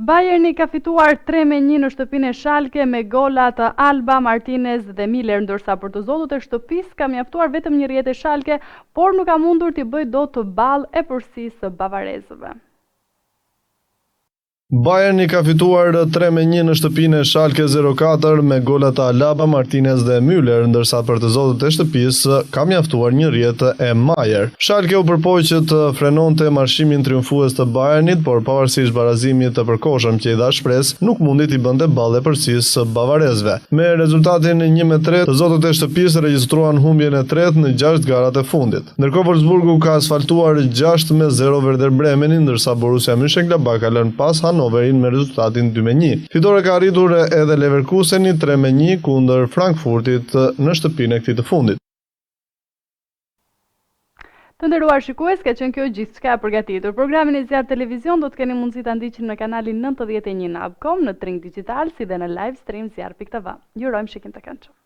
Bayerni ka fituar 3-1 në shtëpinë e Schalke me gola të Alba, Martinez dhe Miller, ndërsa për të zotët e shtëpisë ka mjaftuar vetëm një rrjetë e Schalke, por nuk ka mundur t'i bëjë dot të ballë e përsisë së bavarezëve. Bayerni ka fituar 3-1 në shtëpinë e Schalke 04 me golat e Alaba, Martinez dhe Müller, ndërsa për të zotët e shtëpisë ka mjaftuar një rrjetë e Maier. Schalke u përpoq që të frenonte marshimin triumfues të Bayernit, por pavarësisht barazimit të përkohshëm që i dha shpresë, nuk mundi t'i bënte ballë përsisë së bavarezëve. Me rezultatin 1-3, të zotët e shtëpisë regjistruan humbjen e tretë në 6 garat e fundit. Ndërkohë Wolfsburgu ka asfaltuar 6-0 Werder Bremenin, ndërsa Borussia Mönchengladbach ka lënë pas Hannoverin me rezultatin 2-1. Fitore ka arritur edhe Leverkuseni 3-1 kundër Frankfurtit në shtëpinë e këtij të fundit. Të nderuar shikues, ka qenë kjo gjithçka e përgatitur. Programin e Zjarr Televizion do të keni mundësi ta ndiqni në kanalin 91 në Upcom, në Tring Digital, si dhe në live stream zjarr.tv. Ju urojmë shikim të këndshëm.